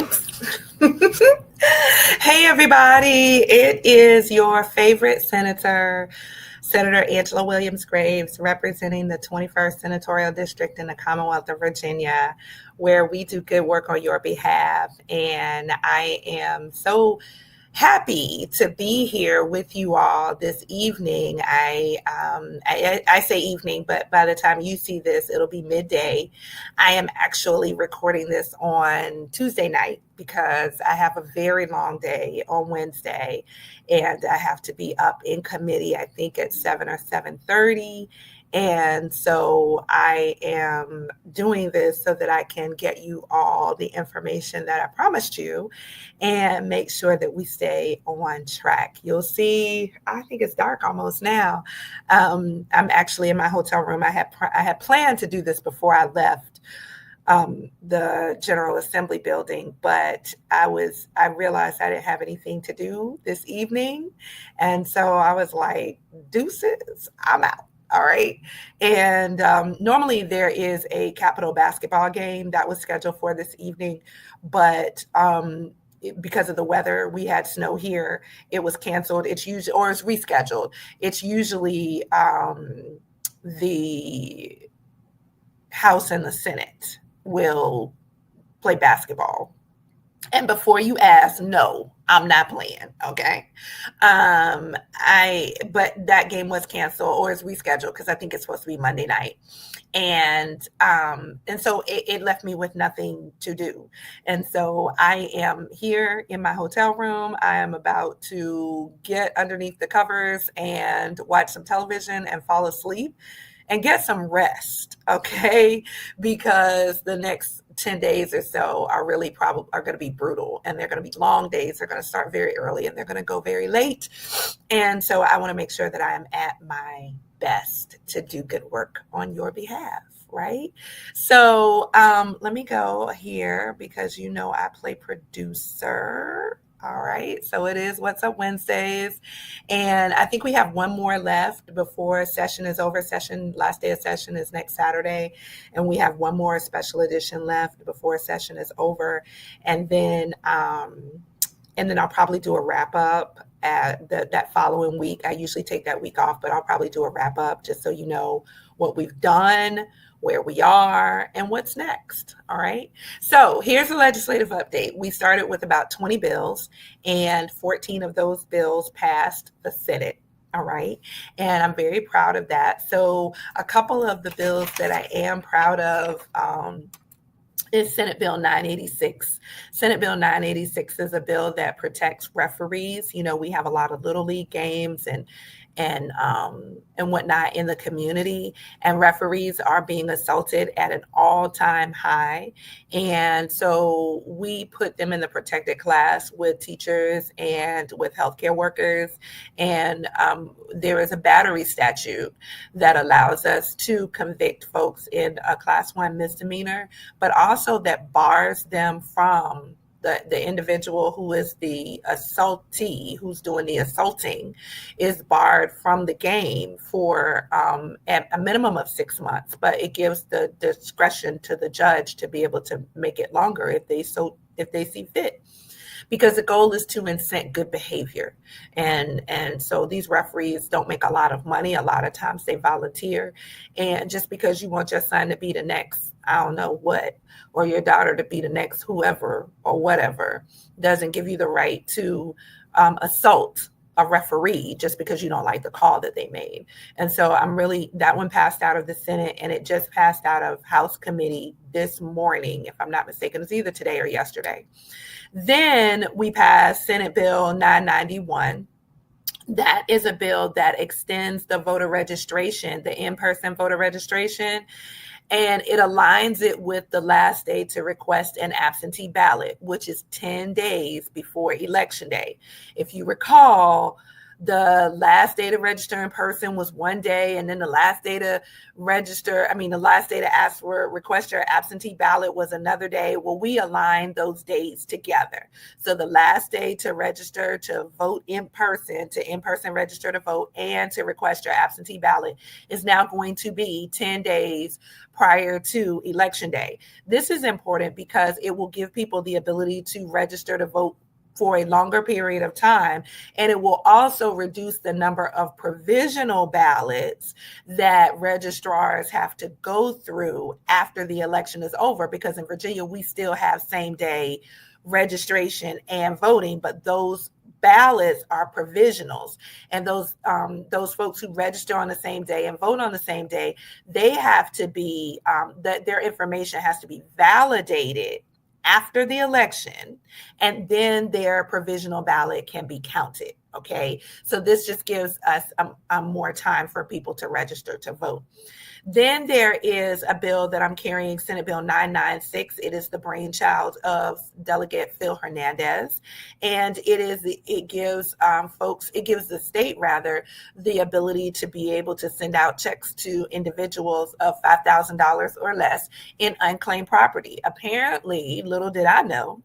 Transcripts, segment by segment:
Oops. Hey, everybody. It is your favorite senator, Senator Angela Williams Graves, representing the 21st Senatorial District in the Commonwealth of Virginia, where we do good work on your behalf. And I am so happy to be here with you all this evening. I say evening, but by the time you see this, it'll be midday. I am actually recording this on Tuesday night because I have a very long day on Wednesday, and I have to be up in committee. I think at 7 or 7:30. And so I am doing this so that I can get you all the information that I promised you and make sure that we stay on track. You'll see, I think it's dark almost now. I'm actually in my hotel room. I had planned to do this before I left the General Assembly building, but I realized I didn't have anything to do this evening. And so I was like, deuces, I'm out. All right. And normally there is a Capitol basketball game that was scheduled for this evening, but because of the weather, we had snow here. It was canceled. It's rescheduled. It's usually the House and the Senate will play basketball. And before you ask, no, I'm not playing. Okay. But that game was canceled or is rescheduled because I think it's supposed to be Monday night. And so it left me with nothing to do. And so I am here in my hotel room. I am about to get underneath the covers and watch some television and fall asleep and get some rest, okay? Because the next 10 days or so are going to be brutal, and they're going to be long days. They're going to start very early and they're going to go very late. And so I want to make sure that I am at my best to do good work on your behalf, right? So let me go here because I play producer. All right, so it is What's Up Wednesdays, and I think we have one more left before session is over. Last day of session is next Saturday, and we have one more special edition left before session is over, and then I'll probably do a wrap up at that following week. I usually take that week off, but I'll probably do a wrap up just so you know what we've done, where we are, and what's next. All right. So here's a legislative update. We started with about 20 bills, and 14 of those bills passed the Senate. All right. And I'm very proud of that. So a couple of the bills that I am proud of is Senate Bill 986. Senate Bill 986 is a bill that protects referees. We have a lot of Little League games and whatnot in the community, and referees are being assaulted at an all-time high. And so we put them in the protected class with teachers and with healthcare workers. And there is a battery statute that allows us to convict folks in a class 1 misdemeanor, but also that bars them from the individual who is the assaultee, who's doing the assaulting, is barred from the game for at a minimum of 6 months, but it gives the discretion to the judge to be able to make it longer if they see fit, because the goal is to incent good behavior. And so these referees don't make a lot of money. A lot of times they volunteer. And just because you want your son to be the next, I don't know what, or your daughter to be the next whoever or whatever, doesn't give you the right to assault a referee just because you don't like the call that they made. And so that one passed out of the Senate, and it just passed out of House committee this morning, if I'm not mistaken. It was either today or yesterday. Then we passed Senate Bill 991. That is a bill that extends the voter registration, the in-person voter registration, and it aligns it with the last day to request an absentee ballot, which is 10 days before Election Day. If you recall, the last day to register in person was one day, and then the last day to the last day to ask for request your absentee ballot was another day. Well, we aligned those dates together. So the last day to register to vote in person register to vote, and to request your absentee ballot is now going to be 10 days prior to election day. This is important because it will give people the ability to register to vote for a longer period of time. And it will also reduce the number of provisional ballots that registrars have to go through after the election is over, because in Virginia, we still have same day registration and voting, but those ballots are provisionals, and those folks who register on the same day and vote on the same day, they have to be that their information has to be validated after the election, and then their provisional ballot can be counted. Okay, so this just gives us more time for people to register to vote. Then there is a bill that I'm carrying, Senate Bill 996. It is the brainchild of Delegate Phil Hernandez, and it gives the state rather the ability to be able to send out checks to individuals of $5,000 or less in unclaimed property. Apparently, little did I know,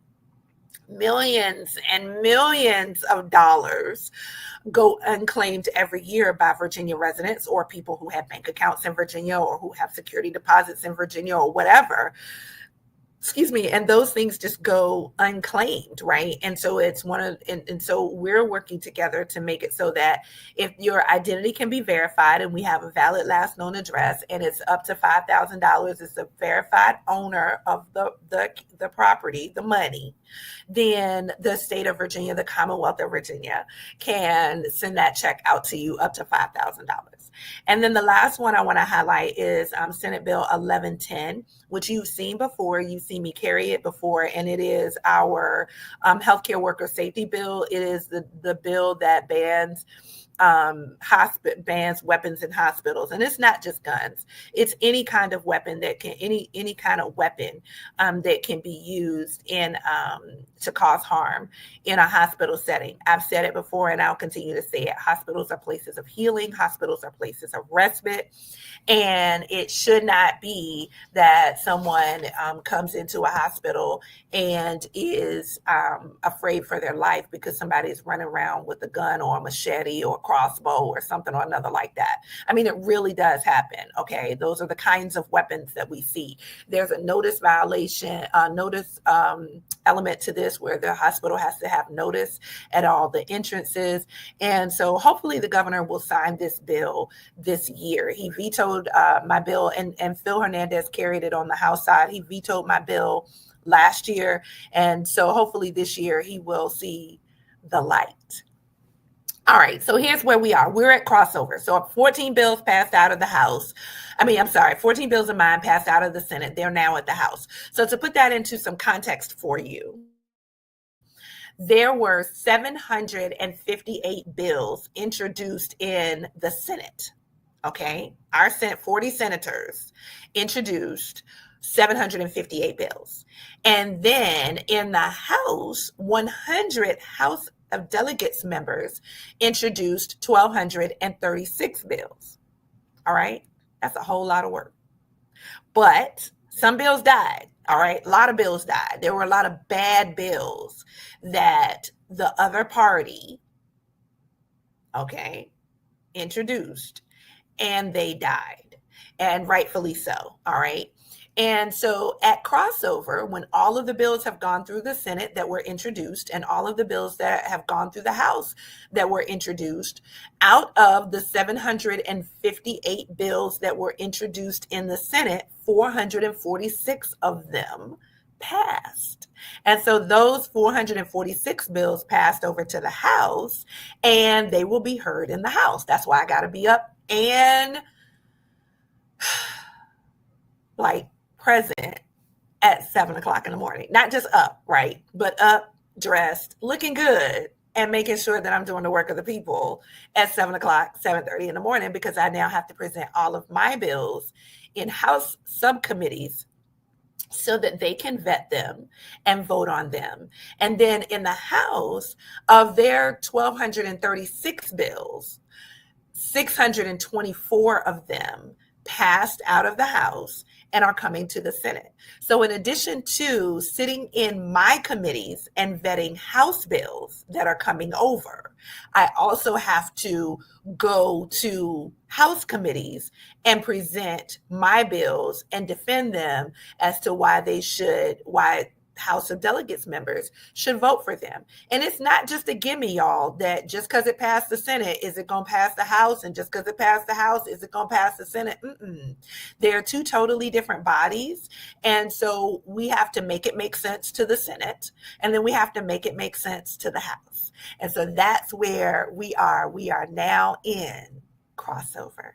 millions and millions of dollars go unclaimed every year by Virginia residents or people who have bank accounts in Virginia or who have security deposits in Virginia or whatever. Excuse me. And those things just go unclaimed, right? And so so we're working together to make it so that if your identity can be verified and we have a valid last known address and it's up to $5,000, it's a verified owner of the property, the money, then the state of Virginia, the Commonwealth of Virginia, can send that check out to you up to $5,000. And then the last one I want to highlight is Senate Bill 1110, which you've seen before. You've seen me carry it before, and it is our healthcare worker safety bill. It is the bill that bans weapons in hospitals, and it's not just guns. It's any kind of weapon that can any kind of weapon that can be used in to cause harm in a hospital setting. I've said it before, and I'll continue to say it. Hospitals are places of healing. Hospitals are places of respite. And it should not be that someone comes into a hospital and is afraid for their life because somebody's running around with a gun or a machete or a crossbow or something or another like that. I mean, it really does happen. Okay, those are the kinds of weapons that we see. There's a notice violation, notice element to this, where the hospital has to have notice at all the entrances. And so hopefully the governor will sign this bill this year. He vetoed my bill, and Phil Hernandez carried it on the House side. He vetoed my bill last year. And so hopefully this year he will see the light. All right, so here's where we are. We're at crossover. So 14 bills passed out of the House. 14 bills of mine passed out of the Senate. They're now at the House. So to put that into some context for you, there were 758 bills introduced in the Senate. Okay, our Senate, 40 senators introduced 758 bills. And then in the House, 100 House of Delegates members introduced 1,236 bills. All right, that's a whole lot of work. But some bills died. All right, a lot of bills died. There were a lot of bad bills that the other party, introduced, and they died, and rightfully so. All right. And so at crossover, when all of the bills have gone through the Senate that were introduced and all of the bills that have gone through the House that were introduced, out of the 758 bills that were introduced in the Senate, 446 of them passed. And so those 446 bills passed over to the House, and they will be heard in the House. That's why I got to be up and present at 7:00 in the morning. Not just up, right? But up, dressed, looking good, and making sure that I'm doing the work of the people at 7:00, 7:30 in the morning, because I now have to present all of my bills in House subcommittees so that they can vet them and vote on them. And then in the House, of their 1,236 bills, 624 of them passed out of the House and are coming to the Senate. So, in addition to sitting in my committees and vetting House bills that are coming over, I also have to go to House committees and present my bills and defend them as to why House of Delegates members should vote for them. And it's not just a gimme, y'all, that just because it passed the Senate, is it going to pass the House? And just because it passed the House, is it going to pass the Senate? They're two totally different bodies. And so we have to make it make sense to the Senate, and then we have to make it make sense to the House. And so that's where we are. We are now in crossover.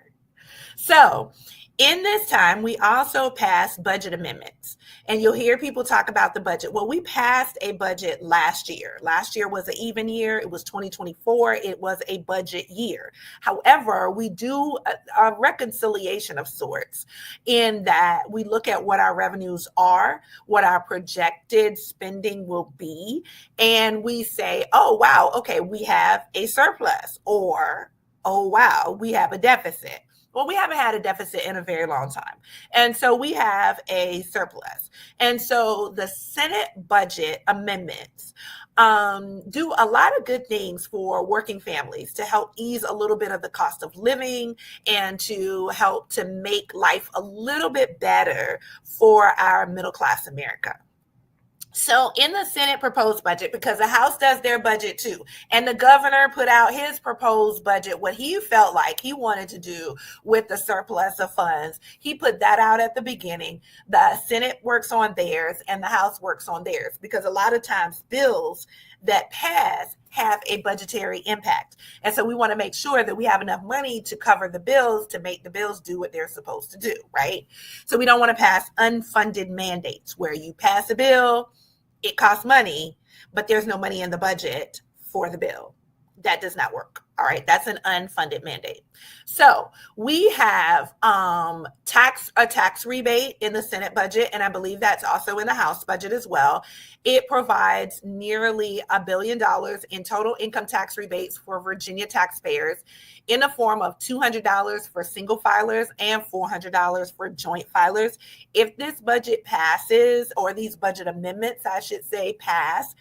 So in this time, we also passed budget amendments. And you'll hear people talk about the budget. Well, we passed a budget last year. Last year was an even year. It was 2024. It was a budget year. However, we do a reconciliation of sorts in that we look at what our revenues are, what our projected spending will be, and we say, oh, wow, okay, we have a surplus, or, oh, wow, we have a deficit. Well, we haven't had a deficit in a very long time. And so we have a surplus. And so the Senate budget amendments do a lot of good things for working families to help ease a little bit of the cost of living and to help to make life a little bit better for our middle class America. So in the Senate proposed budget, because the House does their budget too, and the governor put out his proposed budget, what he felt like he wanted to do with the surplus of funds, he put that out at the beginning. The Senate works on theirs and the House works on theirs, because a lot of times bills that pass have a budgetary impact. And so we want to make sure that we have enough money to cover the bills, to make the bills do what they're supposed to do, right? So we don't want to pass unfunded mandates where you pass a bill, it costs money, but there's no money in the budget for the bill. That does not work. All right, that's an unfunded mandate. So we have a tax rebate in the Senate budget, and I believe that's also in the House budget as well. It provides nearly $1 billion in total income tax rebates for Virginia taxpayers in the form of $200 for single filers and $400 for joint filers. If this budget passes, or these budget amendments, I should say, pass,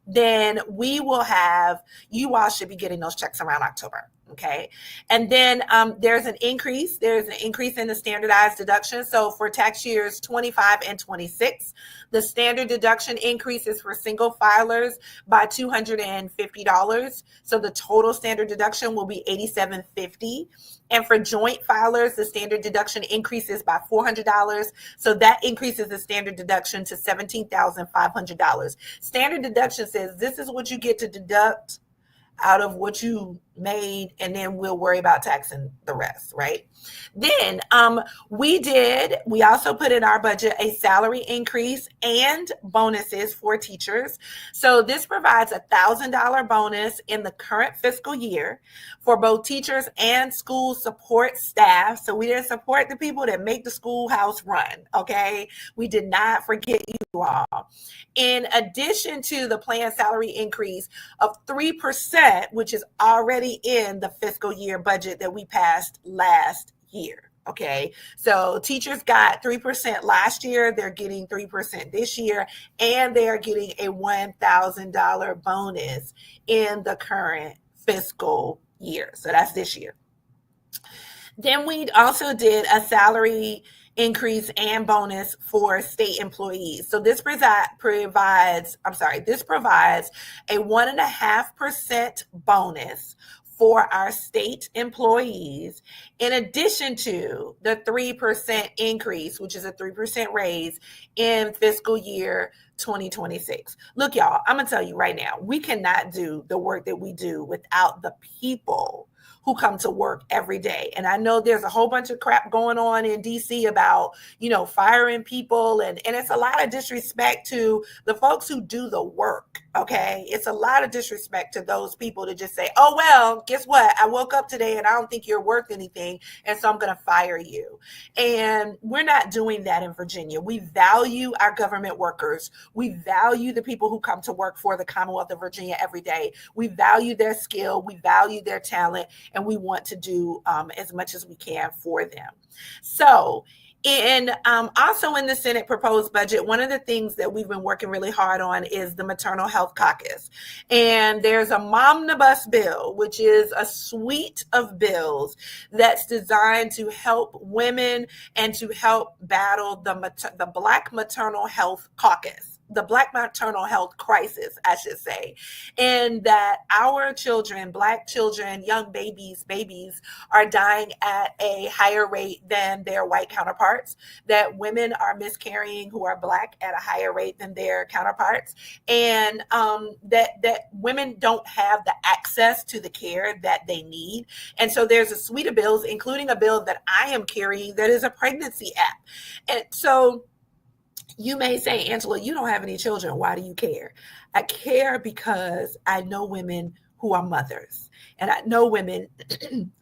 then we will have, you all should be getting those checks around October. Okay. And then there's an increase in the standardized deduction. So for tax years 25 and 26, the standard deduction increases for single filers by $250. So the total standard deduction will be $87.50. And for joint filers, the standard deduction increases by $400. So that increases the standard deduction to $17,500. Standard deduction says this is what you get to deduct out of what you made, and then we'll worry about taxing the rest, right? Then we also put in our budget a salary increase and bonuses for teachers. So this provides a $1,000 bonus in the current fiscal year for both teachers and school support staff. So we didn't support the people that make the schoolhouse run, okay? We did not forget you all. In addition to the planned salary increase of 3%, which is already in the fiscal year budget that we passed last year. Okay, so teachers got 3% last year, they're getting 3% this year, and they're getting a $1,000 bonus in the current fiscal year. So that's this year. Then we also did a salary increase and bonus for state employees. So this provides a 1.5% bonus for our state employees, in addition to the 3% increase, which is a 3% raise in fiscal year 2026. Look, y'all, I'm gonna tell you right now, we cannot do the work that we do without the people who come to work every day. And I know there's a whole bunch of crap going on in DC about, firing people. And it's a lot of disrespect to the folks who do the work. Okay. It's a lot of disrespect to those people to just say, oh, well, guess what? I woke up today and I don't think you're worth anything. And so I'm going to fire you. And we're not doing that in Virginia. We value our government workers. We value the people who come to work for the Commonwealth of Virginia every day. We value their skill. We value their talent. And we want to do as much as we can for them. So, and also in the Senate proposed budget, one of the things that we've been working really hard on is the Maternal Health Caucus. And there's a Momnibus bill, which is a suite of bills that's designed to help women and to help battle the Black Maternal Health Caucus, the Black maternal health crisis, I should say, and that our children, Black children, young babies are dying at a higher rate than their white counterparts, that women are miscarrying who are Black at a higher rate than their counterparts, and that women don't have the access to the care that they need. And so there's a suite of bills, including a bill that I am carrying that is a pregnancy app. And so you may say, Angela, you don't have any children. Why do you care? I care because I know women who are mothers, and I know women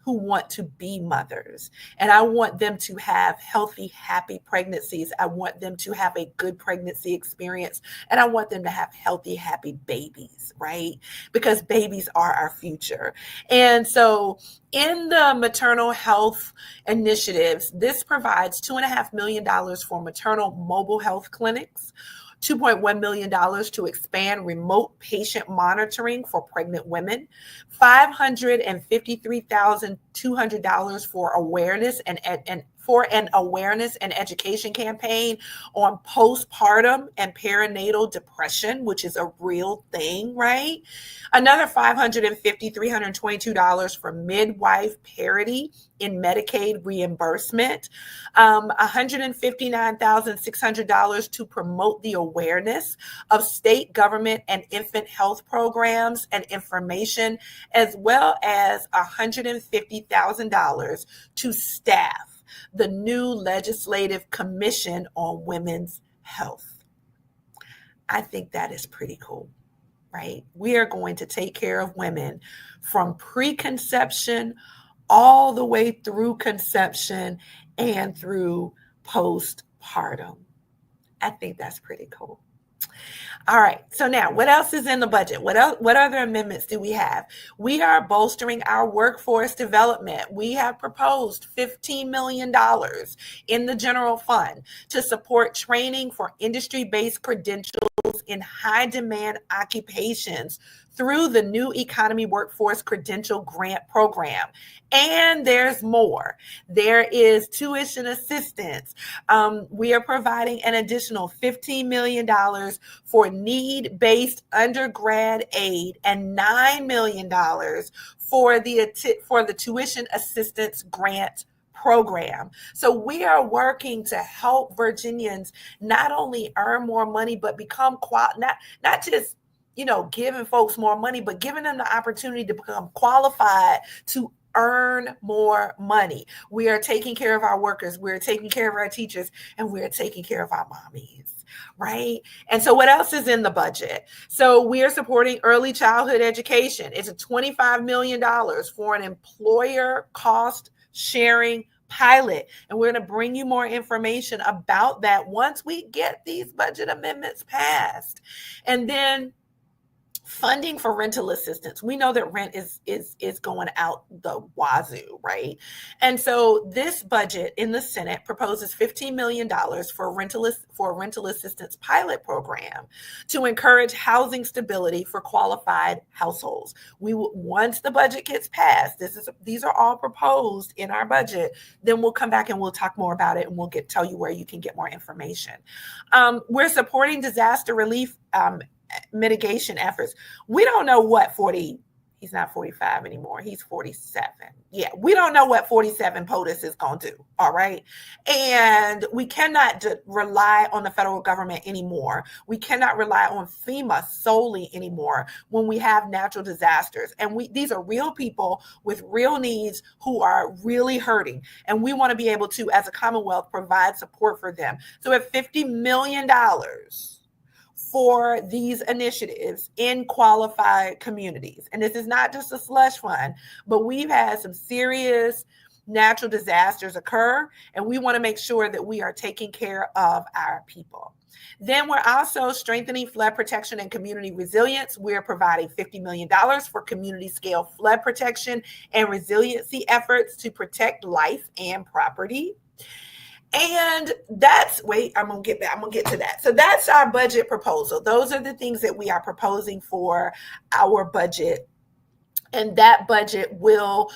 who want to be mothers, and I want them to have healthy, happy pregnancies. I want them to have a good pregnancy experience, and I want them to have healthy, happy babies, right? Because babies are our future. And so in the maternal health initiatives, this provides $2.5 million for maternal mobile health clinics, $2.1 million to expand remote patient monitoring for pregnant women, $553,200 for awareness and for an awareness and education campaign on postpartum and perinatal depression, which is a real thing, right? Another $322 for midwife parity in Medicaid reimbursement, $159,600 to promote the awareness of state government and infant health programs and information, as well as $150,000 to staff the new Legislative Commission on Women's Health. I think that is pretty cool, right? We are going to take care of women from preconception all the way through conception and through postpartum. I think that's pretty cool. All right. So now, what else is in the budget? What other amendments do we have? We are bolstering our workforce development. We have proposed $15 million in the general fund to support training for industry-based credentials in high-demand occupations through the New Economy Workforce Credential Grant Program. And there's more. There is tuition assistance. We are providing an additional $15 million for need-based undergrad aid and $9 million for the tuition assistance grant program. So we are working to help Virginians not only earn more money, but become not just giving folks more money, but giving them the opportunity to become qualified to earn more money. We are taking care of our workers. We're taking care of our teachers, and we're taking care of our mommies, right? And so what else is in the budget? So we are supporting early childhood education. It's a $25 million for an employer cost sharing pilot. And we're going to bring you more information about that once we get these budget amendments passed. And then funding for rental assistance. We know that rent is going out the wazoo, right? And so this budget in the Senate proposes $15 million for a rental assistance pilot program to encourage housing stability for qualified households. Once the budget gets passed, these are all proposed in our budget. Then we'll come back and we'll talk more about it, and we'll tell you where you can get more information. We're supporting disaster relief mitigation efforts. We don't know what he's not 45 anymore. He's 47. Yeah, we don't know what 47 POTUS is going to do. All right. And we cannot rely on the federal government anymore. We cannot rely on FEMA solely anymore when we have natural disasters. And these are real people with real needs who are really hurting. And we want to be able to, as a Commonwealth, provide support for them. So at $50 million for these initiatives in qualified communities. And this is not just a slush fund, but we've had some serious natural disasters occur, and we want to make sure that we are taking care of our people. Then we're also strengthening flood protection and community resilience. We're providing $50 million for community scale flood protection and resiliency efforts to protect life and property. And I'm going to get to that. So that's our budget proposal. Those are the things that we are proposing for our budget. And that budget will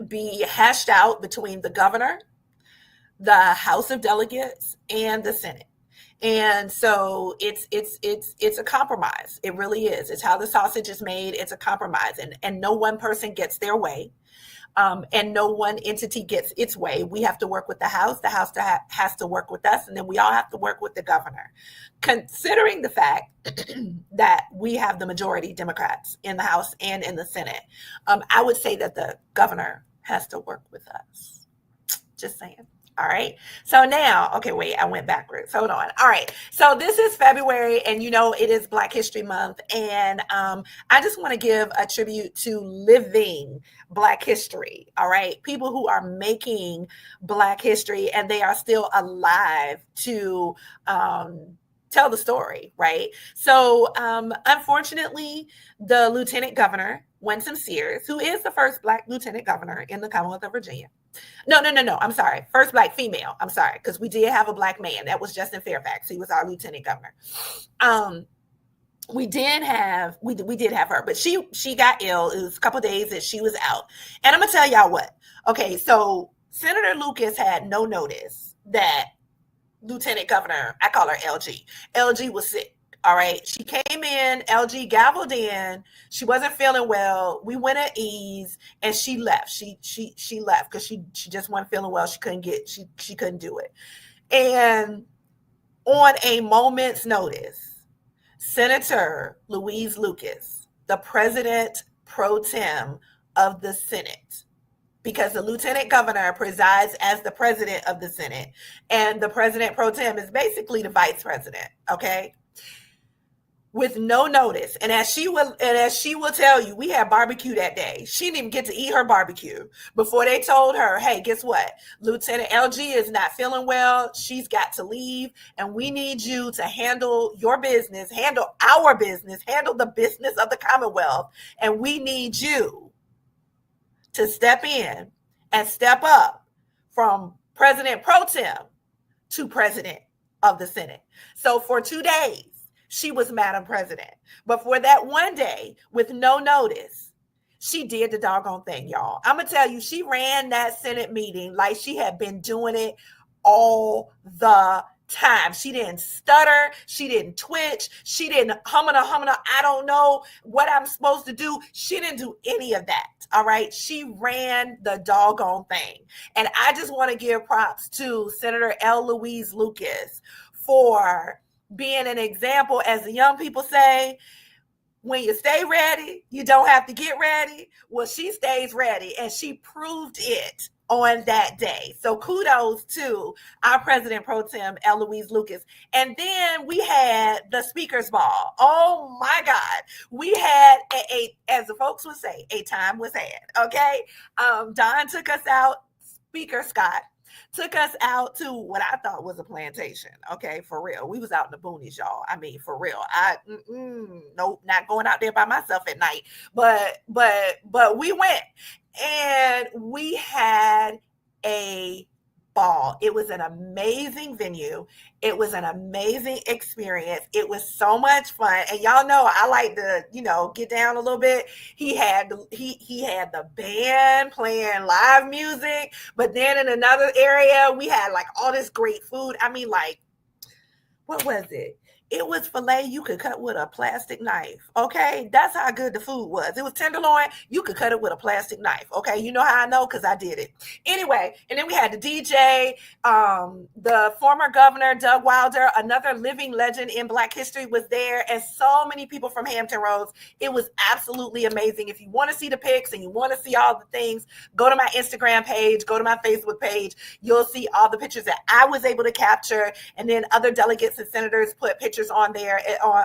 be hashed out between the governor, the House of Delegates, and the Senate. And so it's a compromise. It really is. It's how the sausage is made. It's a compromise, and no one person gets their way. And no one entity gets its way. We have to work with the House. The House has to work with us, and then we all have to work with the governor. Considering the fact that we have the majority Democrats in the House and in the Senate, I would say that the governor has to work with us. Just saying. All right. So now, okay, wait, I went backwards. Hold on. All right. So this is February, and it is Black History Month. And I just want to give a tribute to living Black history. All right. People who are making Black history, and they are still alive to tell the story. Right. So unfortunately, the Lieutenant Governor, Winsome Sears, who is the first Black Lieutenant Governor in the Commonwealth of Virginia. No. I'm sorry. First Black female. I'm sorry. Because we did have a Black man. That was Justin Fairfax. He was our Lieutenant Governor. We did have her, but she got ill. It was a couple of days that she was out. And I'm going to tell y'all what. Okay, so Senator Lucas had no notice that Lieutenant Governor, I call her LG. LG was sick. All right. She came in, LG gavelled in. She wasn't feeling well. We went at ease, and she left. She left because she just wasn't feeling well. She couldn't do it. And on a moment's notice, Senator Louise Lucas, the president pro tem of the Senate, because the Lieutenant Governor presides as the president of the Senate, and the president pro tem is basically the vice president. Okay. With no notice. And as she will tell you, we had barbecue that day. She didn't even get to eat her barbecue before they told her, hey, guess what? Lieutenant LG is not feeling well. She's got to leave. And we need you to handle your business, handle our business, handle the business of the Commonwealth. And we need you to step in and step up from President Pro Tem to President of the Senate. So for 2 days, she was Madam President. But for that one day, with no notice, she did the doggone thing, y'all. I'm going to tell you, she ran that Senate meeting like she had been doing it all the time. She didn't stutter. She didn't twitch. She didn't humana. I don't know what I'm supposed to do. She didn't do any of that. All right. She ran the doggone thing. And I just want to give props to Senator L. Louise Lucas for being an example. As the young people say, when you stay ready, you don't have to get ready. Well, she stays ready, and she proved it on that day. So kudos to our President Pro Tem, Eloise Lucas. And then we had the Speaker's Ball. Oh my God. We had as the folks would say, a time was had. Okay. Don took us out. Speaker Scott took us out to what I thought was a plantation. Okay, for real. We was out in the boonies, y'all. I mean, for real. Nope, not going out there by myself at night. But we went, and we had a ball. It was an amazing venue. It was an amazing experience. It was so much fun. And y'all know I like to, get down a little bit. He had the band playing live music, but then in another area, we had like all this great food. I mean, like, what was it? It was filet you could cut with a plastic knife. Okay. That's how good the food was. It was tenderloin. You could cut it with a plastic knife. Okay. You know how I know? Because I did it. Anyway, and then we had the DJ, the former governor, Doug Wilder, another living legend in Black history, was there, and so many people from Hampton Roads. It was absolutely amazing. If you want to see the pics and you want to see all the things, go to my Instagram page, go to my Facebook page. You'll see all the pictures that I was able to capture. And then other delegates and senators put pictures pictures on there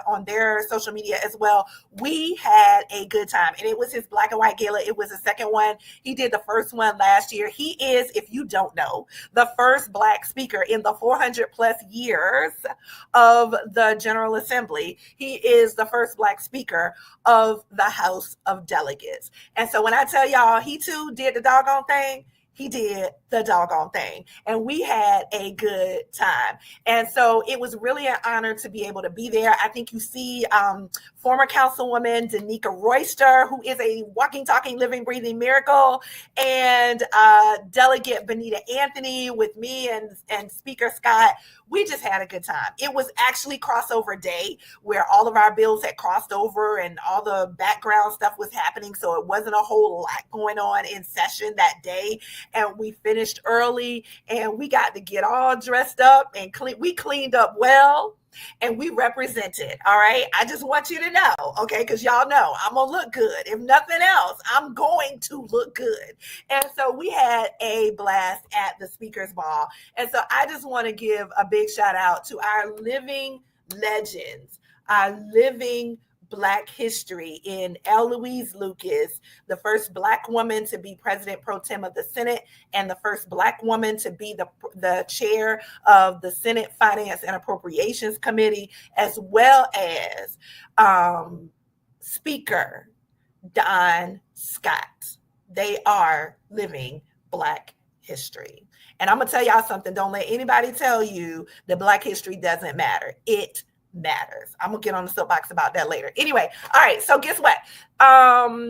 on their social media as well. We had a good time, and it was his black and white gala. It was the second one. He did the first one last year. He is, if you don't know, the first Black speaker in the 400 plus years of the General Assembly. He is the first Black speaker of the House of Delegates. And so when I tell y'all, he too did the doggone thing, he did the doggone thing. And we had a good time. And so it was really an honor to be able to be there. I think you see former Councilwoman Danica Royster, who is a walking, talking, living, breathing miracle, and Delegate Benita Anthony with me and Speaker Scott. We just had a good time. It was actually crossover day where all of our bills had crossed over and all the background stuff was happening. So it wasn't a whole lot going on in session that day. And we finished early and we got to get all dressed up and we cleaned up well. And we represented, all right? I just want you to know, okay? Because y'all know I'm going to look good. If nothing else, I'm going to look good. And so we had a blast at the Speakers Ball. And so I just want to give a big shout out to our living legends, our living Black history in Eloise Lucas, the first Black woman to be President Pro Tem of the Senate and the first Black woman to be the chair of the Senate Finance and Appropriations Committee, as well as Speaker Don Scott. They are living Black history. And I'm going to tell y'all something. Don't let anybody tell you that Black history doesn't matter. It matters. I'm gonna get on the soapbox about that later. Anyway, all right, so guess what?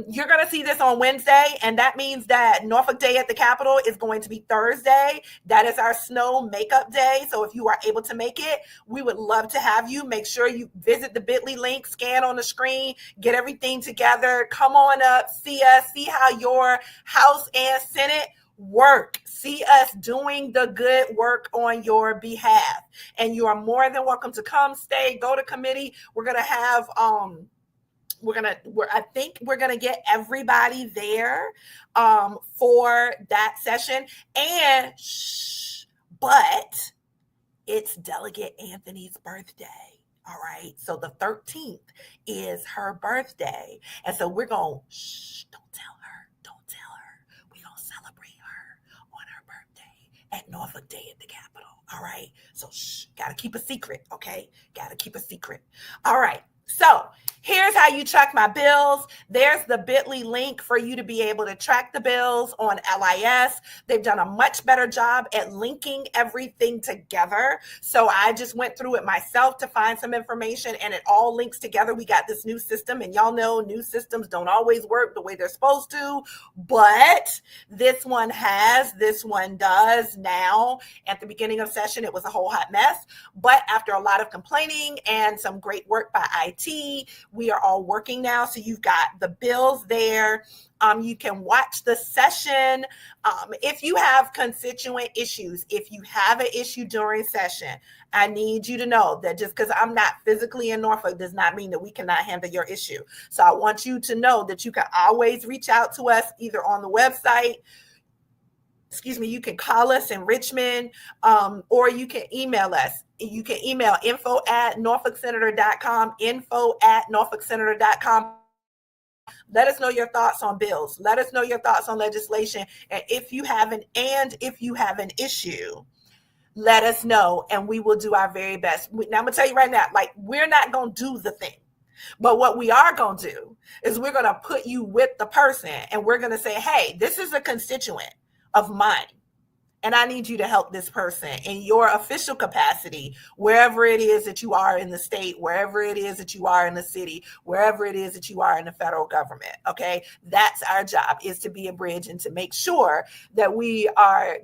You're gonna see this on Wednesday, and that means that Norfolk Day at the Capitol is going to be Thursday. That is our snow makeup day. So if you are able to make it, we would love to have you. Make sure you visit the bit.ly link, scan on the screen, get everything together, come on up, see us, see how your House and Senate work. See us doing the good work on your behalf. And you are more than welcome to come, stay, go to committee. We're going to have, I think we're going to get everybody there for that session. And but it's Delegate Anthony's birthday. All right. So the 13th is her birthday. And so we're going, don't tell her. At Norfolk Day at the Capitol. All right. So gotta keep a secret. Okay. Gotta keep a secret. All right. So here's how you track my bills. There's the bit.ly link for you to be able to track the bills on LIS. They've done a much better job at linking everything together. So I just went through it myself to find some information and it all links together. We got this new system and y'all know new systems don't always work the way they're supposed to, but this one does now. At the beginning of session, it was a whole hot mess, but after a lot of complaining and some great work by IT, we are all working now. So you've got the bills there. You can watch the session. If you have constituent issues, if you have an issue during session, I need you to know that just because I'm not physically in Norfolk does not mean that we cannot handle your issue. So I want you to know that you can always reach out to us either on the website. You can call us in Richmond, or you can email us. You can email info@norfolksenator.com, info@norfolksenator.com. Let us know your thoughts on bills. Let us know your thoughts on legislation. And if you have an issue, let us know and we will do our very best. Now I'm gonna tell you right now, we're not gonna do the thing. But what we are going to do is we're going to put you with the person and we're going to say, hey, this is a constituent of mine. And I need you to help this person in your official capacity, wherever it is that you are in the state, wherever it is that you are in the city, wherever it is that you are in the federal government. Okay. That's our job, is to be a bridge and to make sure that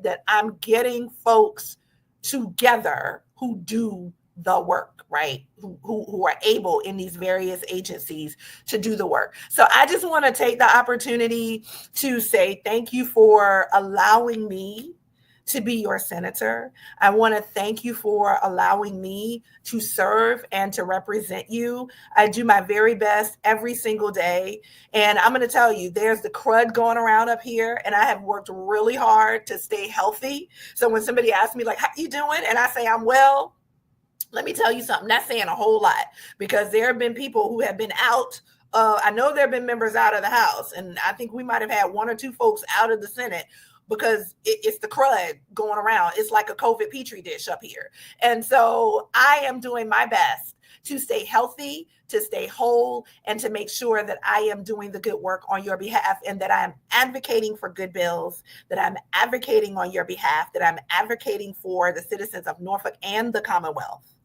that I'm getting folks together who do the work, right? Who are able in these various agencies to do the work. So I just want to take the opportunity to say thank you for allowing me to be your senator. I want to thank you for allowing me to serve and to represent you. I do my very best every single day. And I'm going to tell you, there's the crud going around up here, and I have worked really hard to stay healthy. So when somebody asks me, like, how you doing? And I say, I'm well. Let me tell you something. That's saying a whole lot, because there have been people who have been out. I know there have been members out of the House, and I think we might have had one or two folks out of the Senate because it's the crud going around. It's like a COVID petri dish up here. And so I am doing my best to stay healthy, to stay whole, and to make sure that I am doing the good work on your behalf, and that I'm advocating for good bills, that I'm advocating on your behalf, that I'm advocating for the citizens of Norfolk and the Commonwealth.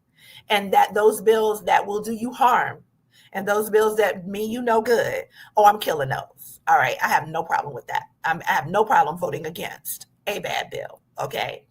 And that those bills that will do you harm and those bills that mean you no good, oh, I'm killing those. All right. I have no problem with that. I have no problem voting against a bad bill. Okay.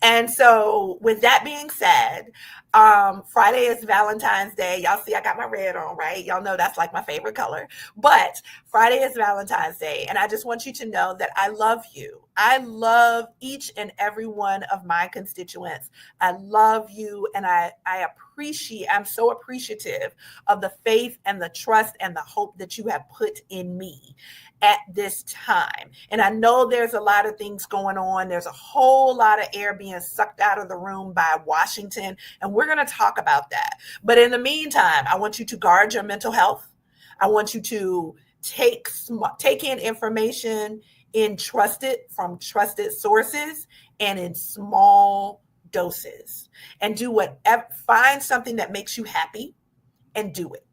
And so, with that being said, Friday is Valentine's Day. Y'all see, I got my red on, right? Y'all know that's like my favorite color. But Friday is Valentine's Day. And I just want you to know that I love you. I love each and every one of my constituents. I love you. And I'm so appreciative of the faith and the trust and the hope that you have put in me at this time. And I know there's a lot of things going on. There's a whole lot of air being sucked out of the room by Washington, and we're going to talk about that. But in the meantime, I want you to guard your mental health. I want you to take in information from trusted sources and in small doses, and do whatever. Find something that makes you happy and do it.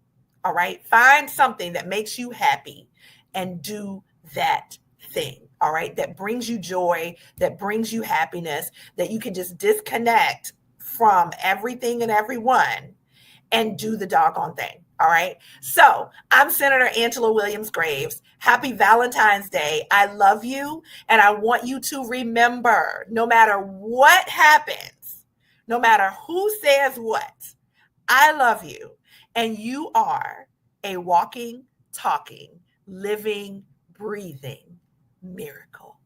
All right. Find something that makes you happy and do that thing. All right. That brings you joy, that brings you happiness, that you can just disconnect from everything and everyone and do the doggone thing. All right. So I'm Senator Angela Williams Graves. Happy Valentine's Day. I love you. And I want you to remember, no matter what happens, no matter who says what, I love you. And you are a walking, talking, living, breathing miracle.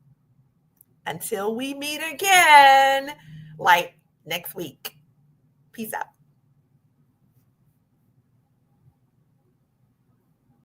Until we meet again, like next week. Peace out.